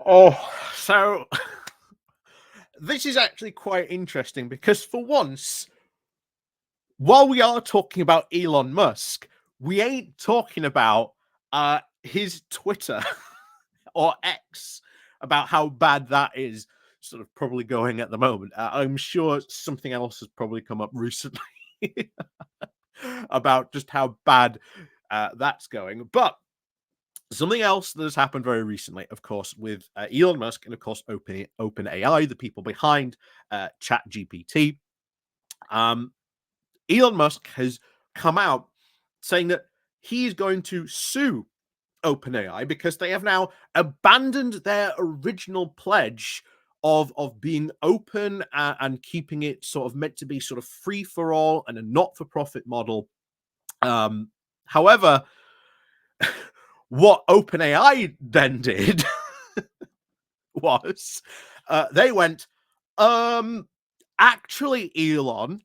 Oh, so this is actually quite interesting because for once, while we are talking about Elon Musk, we ain't talking about his Twitter or X, about how bad that is sort of probably going at the moment. I'm sure something else has probably come up recently about just how bad that's going. But something else that has happened very recently, of course, with Elon Musk and, of course, OpenAI, the people behind ChatGPT. Elon Musk has come out saying that he's going to sue OpenAI because they have now abandoned their original pledge of being open and keeping it sort of meant to be sort of free for all and a not for profit model. However, what OpenAI then did was they went, actually, Elon,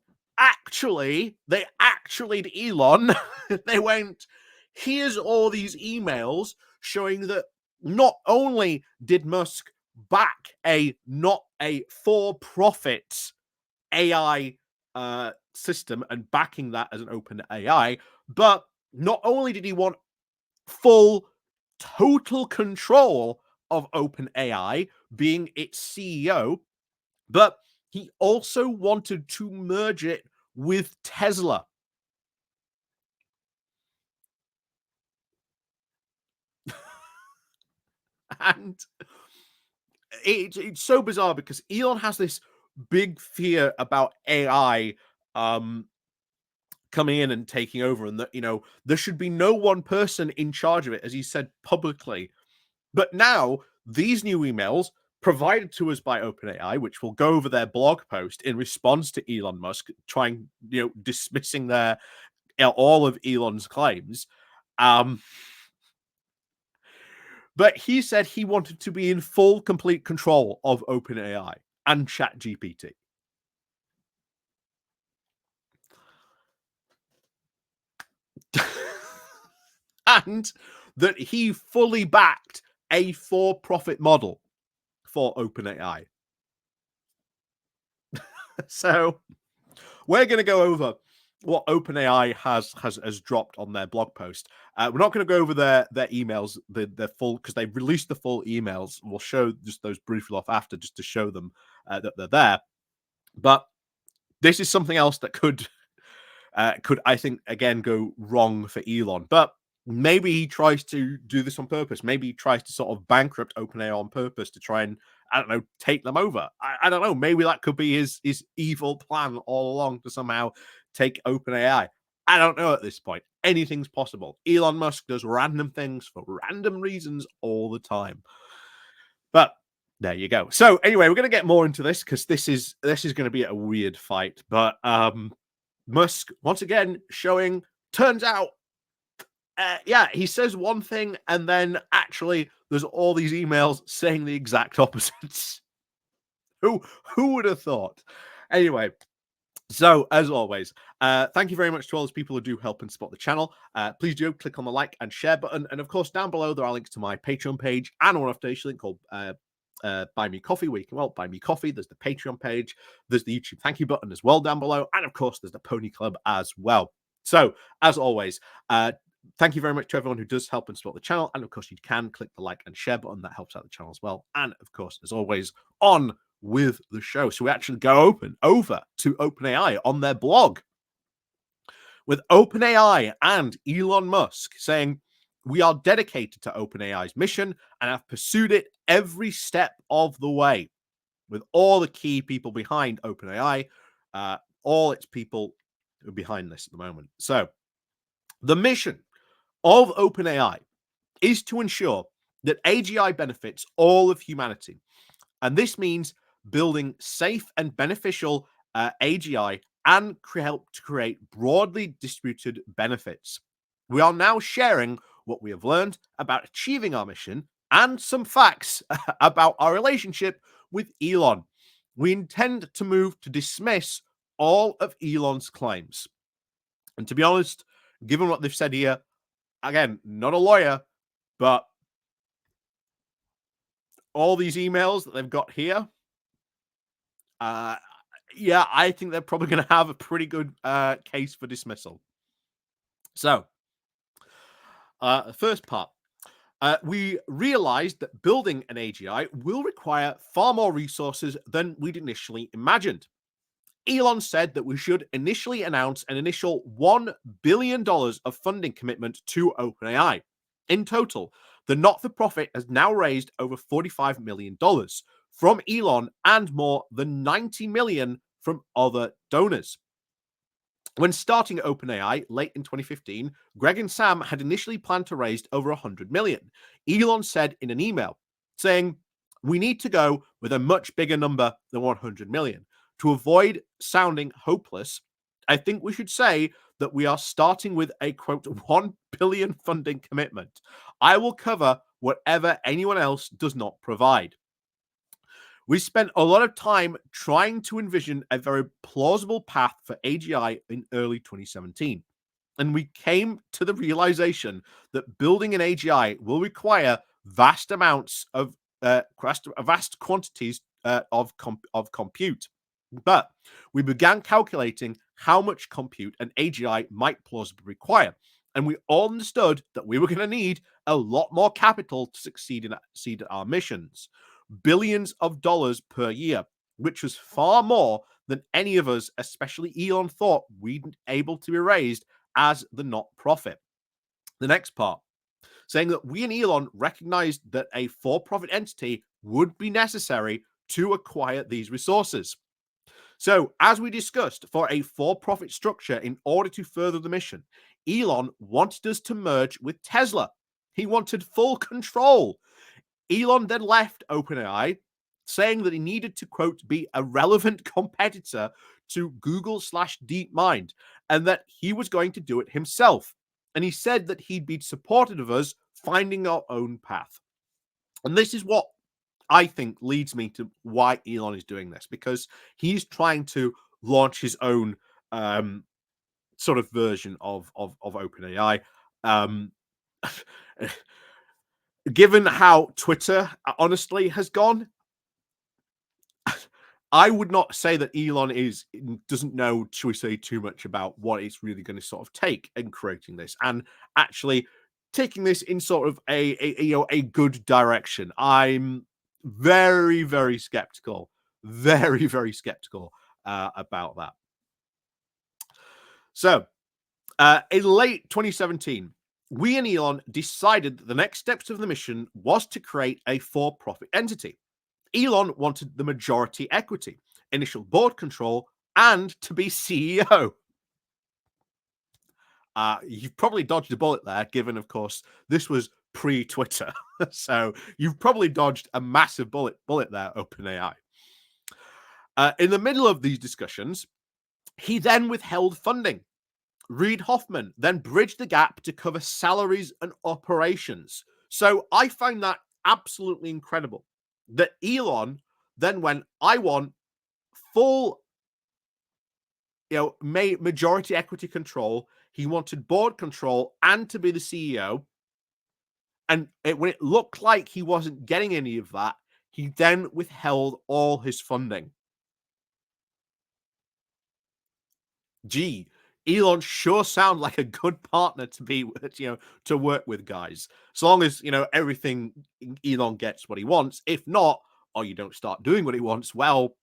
Elon, they went, here's all these emails showing that not only did Musk back a not a for-profit AI system and backing that as an open AI, but not only did he want full total control of OpenAI, being its CEO, but he also wanted to merge it with Tesla. And it's so bizarre because Elon has this big fear about AI coming in and taking over, and that, there should be no one person in charge of it, as he said publicly. But now these new emails provided to us by OpenAI, which will go over their blog post in response to Elon Musk trying, dismissing their all of Elon's claims. But he said he wanted to be in full, complete control of OpenAI and ChatGPT. And that he fully backed a for-profit model for OpenAI. So we're going to go over what OpenAI has dropped on their blog post. We're not going to go over their emails, their full, because they've released the full emails. We'll show just those briefly off after, just to show them that they're there. But this is something else that could I think again go wrong for Elon. But maybe he tries to do this on purpose. Maybe he tries to sort of bankrupt OpenAI on purpose to try and, I don't know, take them over. I don't know. Maybe that could be his evil plan all along, to somehow take OpenAI. I don't know at this point. Anything's possible. Elon Musk does random things for random reasons all the time. But there you go. So anyway, we're going to get more into this because this is going to be a weird fight. But Musk once again showing, turns out, he says one thing and then actually there's all these emails saying the exact opposites. Who would have thought? Anyway, so as always, thank you very much to all those people who do help and support the channel. Please do click on the like and share button, and of course down below there are links to my Patreon page and a one-off donation link called Buy Me Coffee, where you can buy me coffee. There's the Patreon page, there's the YouTube thank you button as well down below, and of course there's the Pony Club as well. So as always, thank you very much to everyone who does help and support the channel, and of course you can click the like and share button. That helps out the channel as well. And of course, as always, on with the show. So we actually go over to OpenAI on their blog, with OpenAI and Elon Musk saying, we are dedicated to OpenAI's mission and have pursued it every step of the way, with all the key people behind OpenAI, all its people who are behind this at the moment. So the mission of OpenAI is to ensure that AGI benefits all of humanity. And this means building safe and beneficial AGI and help to create broadly distributed benefits. We are now sharing what we have learned about achieving our mission and some facts about our relationship with Elon. We intend to move to dismiss all of Elon's claims. And to be honest, given what they've said here, again, not a lawyer, but all these emails that they've got here, uh, yeah, I think they're probably going to have a pretty good case for dismissal. So, first part. We realized that building an AGI will require far more resources than we'd initially imagined. Elon said that we should initially announce an initial $1 billion of funding commitment to OpenAI. In total, the not for profit has now raised over $45 million from Elon and more than $90 million from other donors. When starting OpenAI late in 2015, Greg and Sam had initially planned to raise over 100 million. Elon said in an email, saying, "We need to go with a much bigger number than 100 million. To avoid sounding hopeless, I think we should say that we are starting with a quote 1 billion funding commitment. I will cover whatever anyone else does not provide." We spent a lot of time trying to envision a very plausible path for AGI in early 2017. And we came to the realization that building an AGI will require vast amounts of vast quantities of compute. But we began calculating how much compute an AGI might plausibly require. And we all understood that we were going to need a lot more capital to succeed at our missions. Billions of dollars per year, which was far more than any of us, especially Elon, thought we'd be able to be raised as the not-profit. The next part, saying that we and Elon recognized that a for-profit entity would be necessary to acquire these resources. So, as we discussed, for a for-profit structure in order to further the mission, Elon wanted us to merge with Tesla. He wanted full control. Elon then left OpenAI, saying that he needed to, quote, be a relevant competitor to Google/DeepMind, and that he was going to do it himself. And he said that he'd be supportive of us finding our own path. And this is what I think leads me to why Elon is doing this, because he's trying to launch his own sort of version of OpenAI. Given how Twitter honestly has gone, I would not say that Elon doesn't know, shall we say, too much about what it's really going to sort of take in creating this and actually taking this in sort of a good direction. I'm very, very skeptical, very skeptical about that. So, in late 2017, we and Elon decided that the next steps of the mission was to create a for-profit entity. Elon wanted the majority equity, initial board control, and to be CEO. You've probably dodged a bullet there, given, of course, this was pre-Twitter. So you've probably dodged a massive bullet there, OpenAI. In the middle of these discussions, he then withheld funding. Reid Hoffman then bridged the gap to cover salaries and operations. So I find that absolutely incredible that Elon then went, I want full, majority equity control. He wanted board control and to be the CEO. And when it looked like he wasn't getting any of that, he then withheld all his funding. Gee, Elon sure sounds like a good partner to be, to work with, guys. As long as, everything Elon gets what he wants. If not, or you don't start doing what he wants, well,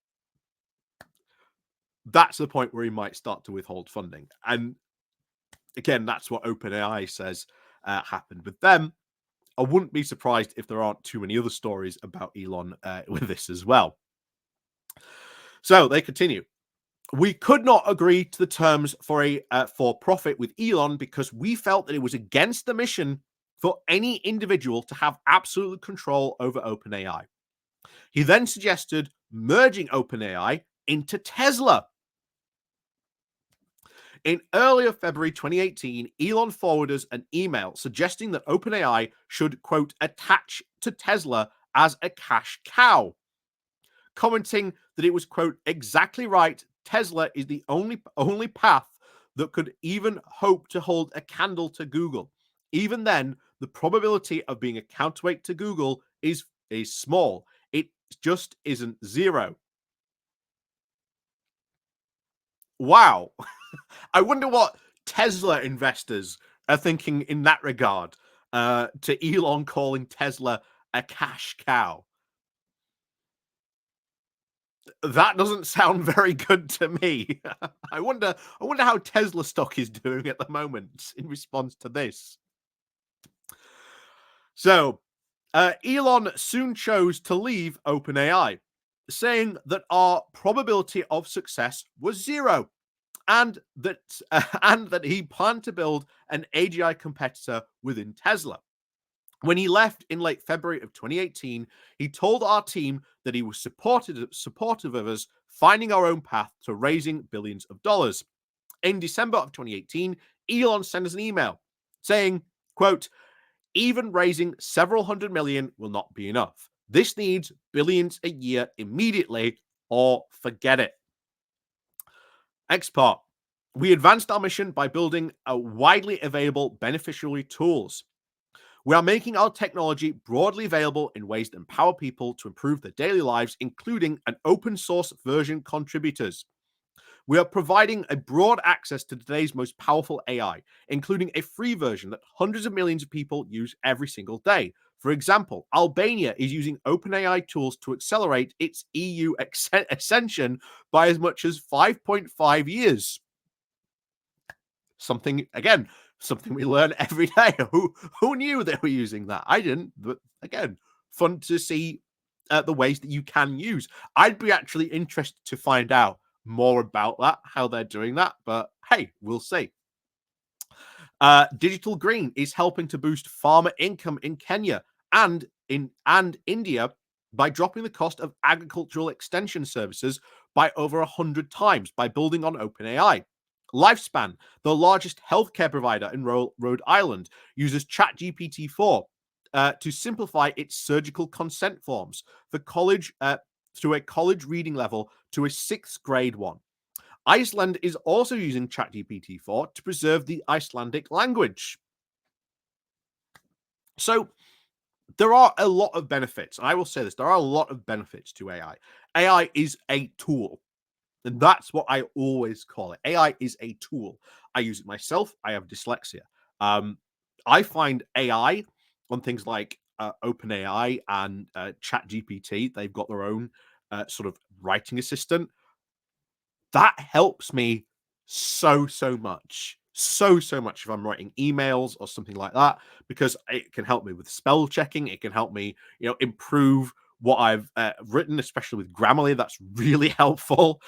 that's the point where he might start to withhold funding. And again, that's what OpenAI says happened with them. I wouldn't be surprised if there aren't too many other stories about Elon with this as well. So they continue. We could not agree to the terms for a for-profit with Elon because we felt that it was against the mission for any individual to have absolute control over OpenAI. He then suggested merging OpenAI into Tesla. In earlier February 2018, Elon forwarded us an email suggesting that OpenAI should, quote, attach to Tesla as a cash cow, commenting that it was, quote, exactly right. Tesla is the only path that could even hope to hold a candle to Google. Even then, the probability of being a counterweight to Google is is small. It just isn't zero. Wow. I wonder what Tesla investors are thinking in that regard, to Elon calling Tesla a cash cow. That doesn't sound very good to me. I wonder how Tesla stock is doing at the moment in response to this. So, Elon soon chose to leave OpenAI, saying that our probability of success was zero, and that and that he planned to build an AGI competitor within Tesla. When he left in late February of 2018, he told our team that he was supportive of us finding our own path to raising billions of dollars. In December of 2018, Elon sent us an email saying, quote, even raising several hundred million will not be enough. This needs billions a year immediately or forget it. Export. We advanced our mission by building a widely available beneficiary tools. We are making our technology broadly available in ways that empower people to improve their daily lives, including an open source version contributors. We are providing a broad access to today's most powerful AI, including a free version that hundreds of millions of people use every single day. For example, Albania is using OpenAI tools to accelerate its EU ascension by as much as 5.5 years. Something we learn every day. Who knew they were using that? I didn't, but again, fun to see the ways that you can use. I'd be actually interested to find out more about that, how they're doing that, but hey, we'll see. Digital Green is helping to boost farmer income in Kenya and India by dropping the cost of agricultural extension services by over 100 times by building on OpenAI. Lifespan, the largest healthcare provider in Rhode Island, uses ChatGPT 4 to simplify its surgical consent forms for college through a college reading level to a sixth grade one. Iceland is also using ChatGPT 4 to preserve the Icelandic language. So there are a lot of benefits. I will say this, there are a lot of benefits to AI. AI is a tool. And that's what I always call it. AI is a tool. I use it myself. I have dyslexia. I find AI on things like OpenAI and ChatGPT, they've got their own sort of writing assistant. That helps me so much. So much if I'm writing emails or something like that, because it can help me with spell checking. It can help me, improve what I've written, especially with Grammarly. That's really helpful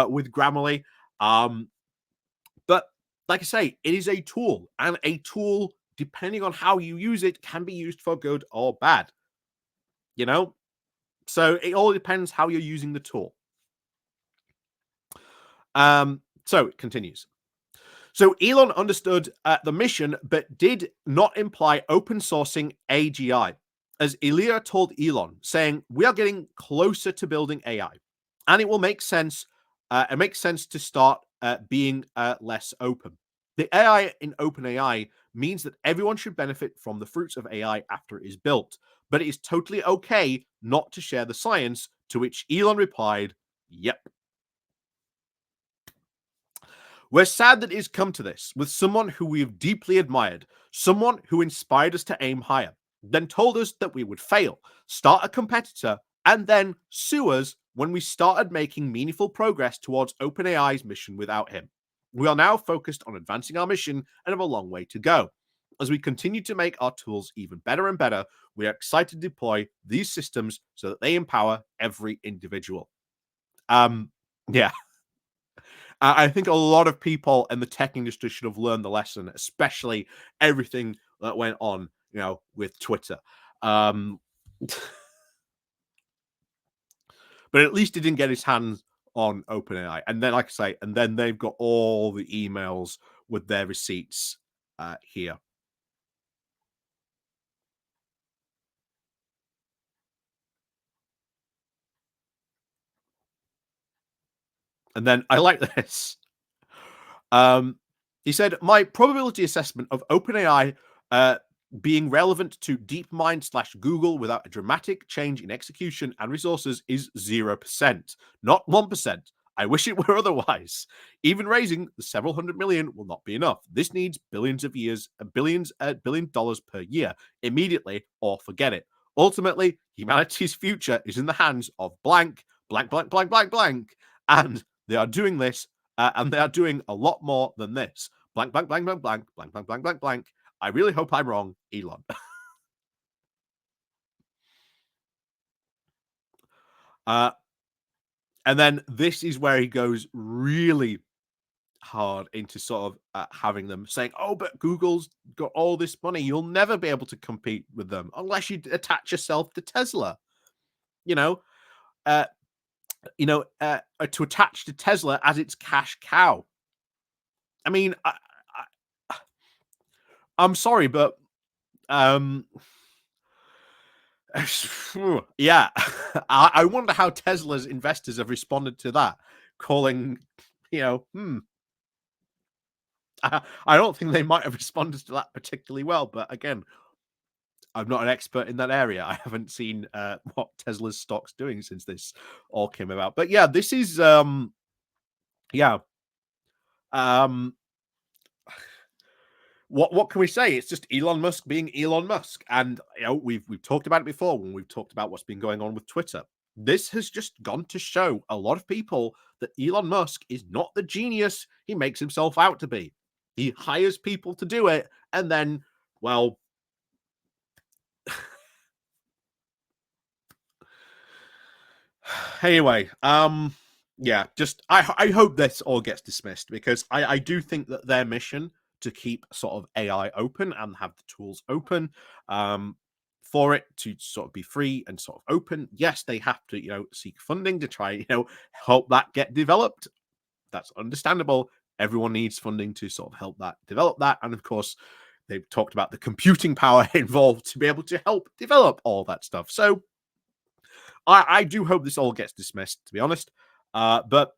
with Grammarly. But like I say, it is a tool, and a tool, depending on how you use it, can be used for good or bad. You know, so it all depends how you're using the tool. So it continues. So Elon understood the mission, but did not imply open sourcing AGI. As Ilya told Elon, saying, "We are getting closer to building AI, and it will make sense. It makes sense to start being less open. The AI in OpenAI means that everyone should benefit from the fruits of AI after it is built, but it is totally okay not to share the science." To which Elon replied, "Yep." We're sad that it has come to this with someone who we have deeply admired, someone who inspired us to aim higher, then told us that we would fail, start a competitor, and then sue us when we started making meaningful progress towards OpenAI's mission without him. We are now focused on advancing our mission and have a long way to go. As we continue to make our tools even better and better, we are excited to deploy these systems so that they empower every individual. Yeah, I think a lot of people in the tech industry should have learned the lesson, especially everything that went on, with Twitter. Um, but at least he didn't get his hands on OpenAI. And then, like I say, and then they've got all the emails with their receipts here. And then I like this. Um, he said, my probability assessment of OpenAI Being relevant to DeepMind/Google without a dramatic change in execution and resources is 0%, not 1%. I wish it were otherwise. Even raising the several hundred million will not be enough. This needs billion dollars per year, immediately, or forget it. Ultimately, humanity's future is in the hands of blank, blank, blank, blank, blank, blank, and they are doing this, and they are doing a lot more than this. Blank, blank, blank, blank, blank, blank, blank, blank, blank, blank. I really hope I'm wrong, Elon. uh, and then this is where he goes really hard into sort of having them saying, "Oh, but Google's got all this money. You'll never be able to compete with them unless you attach yourself to Tesla." You know, uh, to attach to Tesla as its cash cow. I mean, I'm sorry, but um, yeah, I wonder how Tesla's investors have responded to that, calling, I don't think they might have responded to that particularly well. But again, I'm not an expert in that area. I haven't seen what Tesla's stock's doing since this all came about. But yeah, this is yeah. Um, what can we say? It's just Elon Musk being Elon Musk, and we've talked about it before when we've talked about what's been going on with Twitter. This has just gone to show a lot of people that Elon Musk is not the genius he makes himself out to be. He hires people to do it, and then, well, anyway, yeah, just I hope this all gets dismissed because I do think that their mission to keep sort of AI open and have the tools open, for it to sort of be free and sort of open. Yes, they have to seek funding to try help that get developed. That's understandable. Everyone needs funding to sort of help that develop that, and of course, they've talked about the computing power involved to be able to help develop all that stuff. So I do hope this all gets dismissed, to be honest. But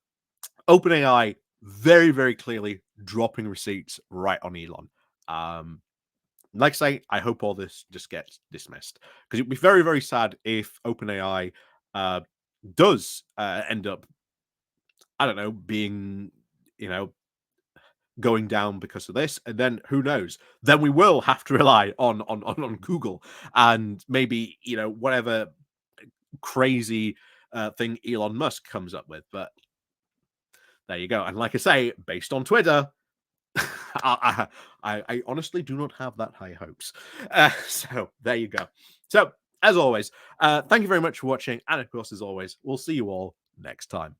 OpenAI very, very clearly dropping receipts right on Elon. Like I say, I hope all this just gets dismissed because it'd be very, very sad if OpenAI does end up, I don't know, being, you know, going down because of this, and then who knows? Then we will have to rely on Google and maybe whatever crazy thing Elon Musk comes up with. But there you go. And like I say, based on Twitter, I honestly do not have that high hopes. So there you go. So as always, thank you very much for watching. And of course, as always, we'll see you all next time.